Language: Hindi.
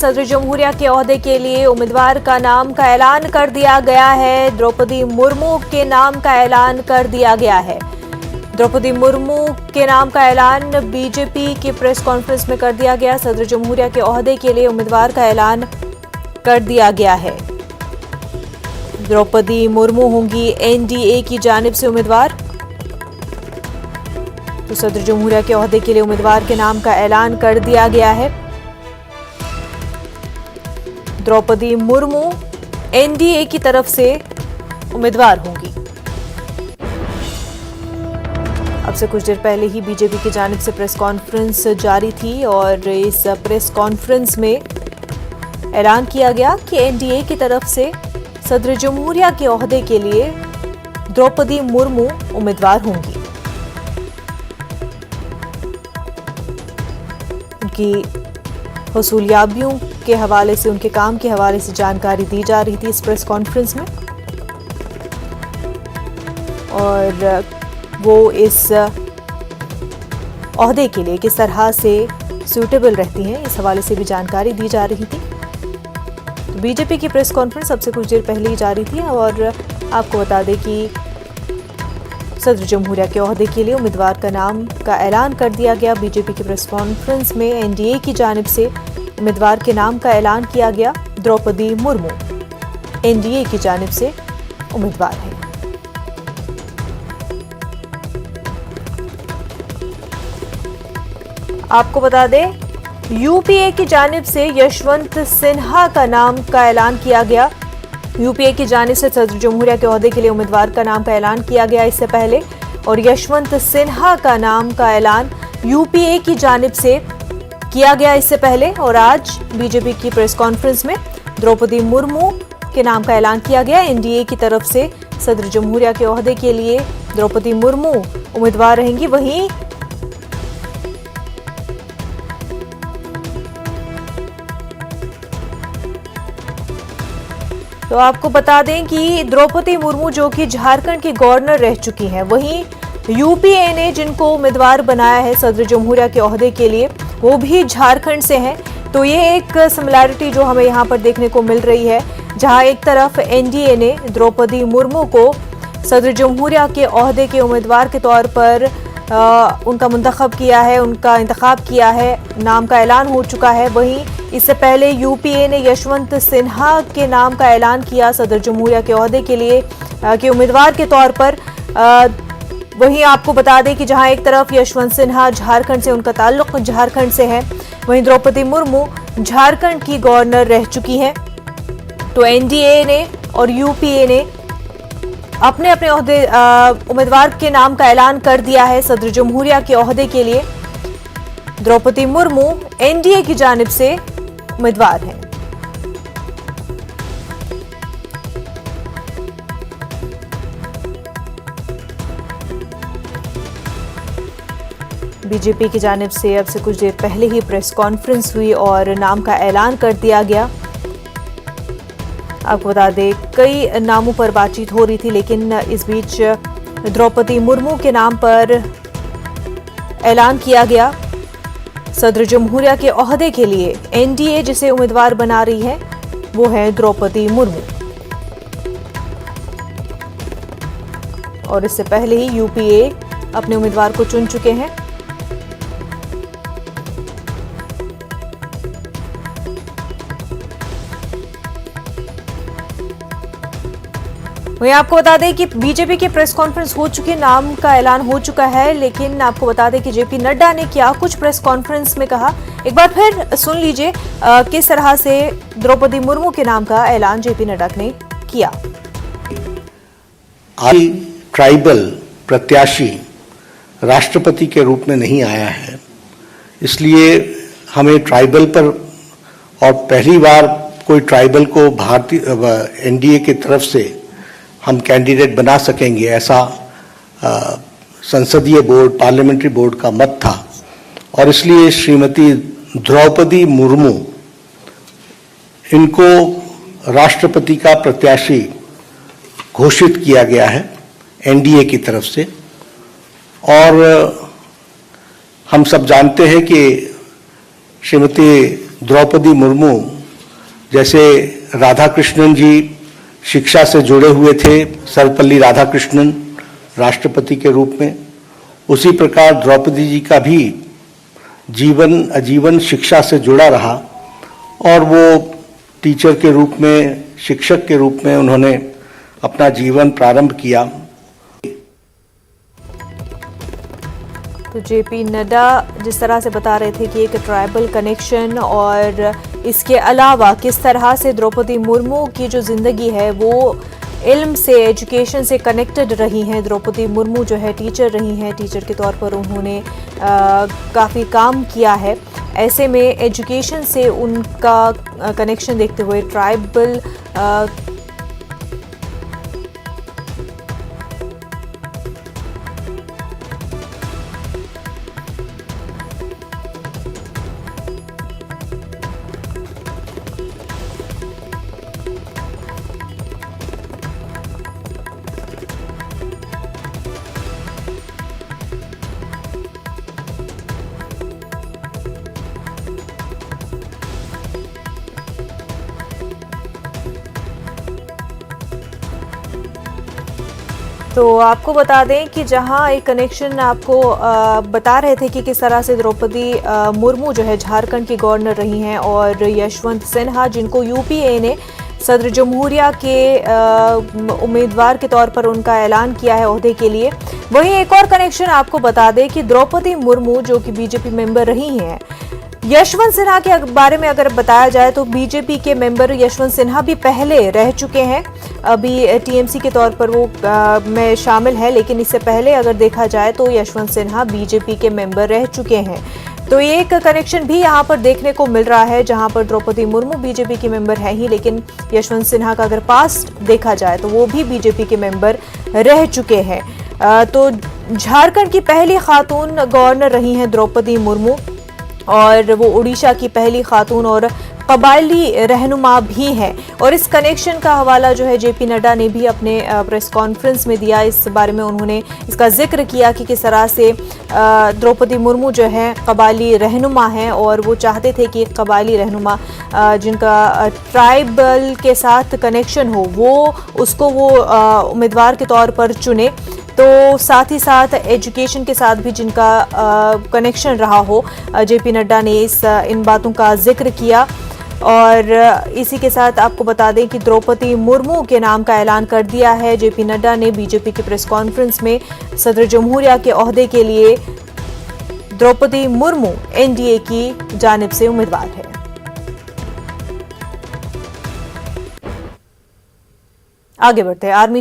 सदर जमहूरिया के ओहदे के लिए उम्मीदवार का नाम का ऐलान कर दिया गया है। द्रौपदी मुर्मू के नाम का ऐलान कर दिया गया है। द्रौपदी मुर्मू के नाम का ऐलान बीजेपी की प्रेस कॉन्फ्रेंस में कर दिया गया। सदर जमहूरिया के ओहदे के लिए उम्मीदवार का ऐलान कर दिया गया है। द्रौपदी मुर्मू होंगी एनडीए की जानिब से उम्मीदवार। तो सदर जमहूरिया के ओहदे के लिए उम्मीदवार के नाम का ऐलान कर दिया गया है। द्रौपदी मुर्मू एनडीए की तरफ से उम्मीदवार होंगी। अब से कुछ देर पहले ही बीजेपी की जानिब से प्रेस कॉन्फ्रेंस जारी थी और इस प्रेस कॉन्फ्रेंस में ऐलान किया गया कि एनडीए की तरफ से सदर जमहूरिया के ओहदे के लिए द्रौपदी मुर्मू उम्मीदवार होंगी। उनकी हसूलियाबियों के हवाले से, उनके काम के हवाले से जानकारी दी जा रही थी इस प्रेस कॉन्फ्रेंस में और वो इस ओहदे के लिए किस तरह से सूटेबल रहती हैं, इस हवाले से भी जानकारी दी जा रही थी। तो बीजेपी की प्रेस कॉन्फ्रेंस सबसे कुछ देर पहले ही जारी थी और आपको बता दें कि सदर जमहूरिया के ओहदे के लिए उम्मीदवार का नाम का ऐलान कर दिया गया। बीजेपी की प्रेस कॉन्फ्रेंस में एनडीए की जानिब से उम्मीदवार के नाम का ऐलान किया गया। द्रौपदी मुर्मू एनडीए की जानिब से उम्मीदवार हैं। आपको बता दें, यूपीए की जानिब से यशवंत सिन्हा का नाम का ऐलान किया गया। यूपीए की जानिब से सदर जमहूरिया के ओहदे के लिए उम्मीदवार का नाम का ऐलान किया गया इससे पहले और यशवंत सिन्हा का नाम का ऐलान यूपीए की जानिब से किया गया इससे पहले और आज बीजेपी की प्रेस कॉन्फ्रेंस में द्रौपदी मुर्मू के नाम का ऐलान किया गया। एनडीए की तरफ से सदर जमहूरिया के ओहदे के लिए द्रौपदी मुर्मू उम्मीदवार रहेंगी। वहीं तो आपको बता दें कि द्रौपदी मुर्मू जो कि झारखंड की गवर्नर रह चुकी हैं, वहीं यूपीए ने जिनको उम्मीदवार बनाया है सदर जमहूरिया के ओहदे के लिए वो भी झारखंड से हैं। तो ये एक सिमिलैरिटी जो हमें यहाँ पर देखने को मिल रही है, जहाँ एक तरफ एनडीए ने द्रौपदी मुर्मू को सदर जमहूरिया के ओहदे के उम्मीदवार के तौर पर उनका मुंतखब किया है, उनका इंतखाब किया है, नाम का ऐलान हो चुका है। वहीं इससे पहले यूपीए ने यशवंत सिन्हा के नाम का ऐलान किया सदर जमहूरिया के ओहदे के लिए के उम्मीदवार के तौर पर। वहीं आपको बता दें कि जहां एक तरफ यशवंत सिन्हा झारखंड से, उनका ताल्लुक झारखंड से है, वहीं द्रौपदी मुर्मू झारखंड की गवर्नर रह चुकी हैं। तो एनडीए ने और यूपीए ने अपने अपने ओहदे उम्मीदवार के नाम का ऐलान कर दिया है सदर जमहूरिया के ओहदे के लिए। द्रौपदी मुर्मू एनडीए की जानिब से उम्मीदवार हैं। बीजेपी की जानिब से अब से कुछ देर पहले ही प्रेस कॉन्फ्रेंस हुई और नाम का ऐलान कर दिया गया। आपको बता दें, कई नामों पर बातचीत हो रही थी, लेकिन इस बीच द्रौपदी मुर्मू के नाम पर ऐलान किया गया। सदर जमहूरिया के ओहदे के लिए एनडीए जिसे उम्मीदवार बना रही है वो है द्रौपदी मुर्मू और इससे पहले ही यूपीए अपने उम्मीदवार को चुन चुके हैं। वहीं आपको बता दें कि बीजेपी की प्रेस कॉन्फ्रेंस हो चुकी है, नाम का ऐलान हो चुका है, लेकिन आपको बता दें कि जेपी नड्डा ने क्या कुछ प्रेस कॉन्फ्रेंस में कहा, एक बार फिर सुन लीजिए किस तरह से द्रौपदी मुर्मू के नाम का ऐलान जेपी नड्डा ने किया। आज ट्राइबल प्रत्याशी राष्ट्रपति के रूप में नहीं आया है, इसलिए हमें ट्राइबल पर और पहली बार कोई ट्राइबल को भारतीय एनडीए की तरफ से हम कैंडिडेट बना सकेंगे, ऐसा संसदीय बोर्ड, पार्लियामेंट्री बोर्ड का मत था और इसलिए श्रीमती द्रौपदी मुर्मू इनको राष्ट्रपति का प्रत्याशी घोषित किया गया है एनडीए की तरफ से। और हम सब जानते हैं कि श्रीमती द्रौपदी मुर्मू जैसे राधाकृष्णन जी शिक्षा से जुड़े हुए थे, सर्वपल्ली राधाकृष्णन राष्ट्रपति के रूप में, उसी प्रकार द्रौपदी जी का भी जीवन आजीवन शिक्षा से जुड़ा रहा और वो टीचर के रूप में, शिक्षक के रूप में उन्होंने अपना जीवन प्रारंभ किया। तो जेपी नड्डा जिस तरह से बता रहे थे कि एक ट्राइबल कनेक्शन और इसके अलावा किस तरह से द्रौपदी मुर्मू की जो जिंदगी है वो इल्म से, एजुकेशन से कनेक्टेड रही हैं। द्रौपदी मुर्मू जो है टीचर रही हैं, टीचर के तौर पर उन्होंने काफ़ी काम किया है। ऐसे में एजुकेशन से उनका कनेक्शन देखते हुए ट्राइबल तो आपको बता दें कि जहां एक कनेक्शन आपको बता रहे थे कि किस तरह से द्रौपदी मुर्मू जो है झारखंड की गवर्नर रही हैं और यशवंत सिन्हा जिनको यूपीए ने सदर जमहूरिया के उम्मीदवार के तौर पर उनका ऐलान किया है ओहदे के लिए। वहीं एक और कनेक्शन आपको बता दें कि द्रौपदी मुर्मू जो कि बीजेपी मेंबर रही हैं, यशवंत सिन्हा के बारे में अगर बताया जाए तो बीजेपी के मेंबर यशवंत सिन्हा भी पहले रह चुके हैं। अभी टीएमसी के तौर पर वो में शामिल है, लेकिन इससे पहले अगर देखा जाए तो यशवंत सिन्हा बीजेपी के मेंबर रह चुके हैं। तो एक कनेक्शन भी यहाँ पर देखने को मिल रहा है, जहाँ पर द्रौपदी मुर्मू बीजेपी की मेंबर है ही, लेकिन यशवंत सिन्हा का अगर पास्ट देखा जाए तो वो भी बीजेपी के मेंबर रह चुके हैं। तो झारखंड की पहली खातून गवर्नर रही हैं द्रौपदी मुर्मू और वो उड़ीसा की पहली खातून और कबायली रहनुमा भी हैं। और इस कनेक्शन का हवाला जो है जेपी नड्डा ने भी अपने प्रेस कॉन्फ्रेंस में दिया। इस बारे में उन्होंने इसका जिक्र किया कि किस तरह से द्रौपदी मुर्मू जो है कबायली रहनुमा हैं और वो चाहते थे कि एक कबायली रहनुमा जिनका ट्राइबल के साथ कनेक्शन हो वो उसको वो उम्मीदवार के तौर पर चुने। तो साथ ही साथ एजुकेशन के साथ भी जिनका कनेक्शन रहा हो, जेपी नड्डा ने इन बातों का जिक्र किया। और इसी के साथ आपको बता दें कि द्रौपदी मुर्मू के नाम का ऐलान कर दिया है जेपी नड्डा ने बीजेपी की प्रेस कॉन्फ्रेंस में। सदर जमहूरिया के ओहदे के लिए द्रौपदी मुर्मू एनडीए की जानिब से उम्मीदवार है। आगे बढ़ते हैं। आर्मी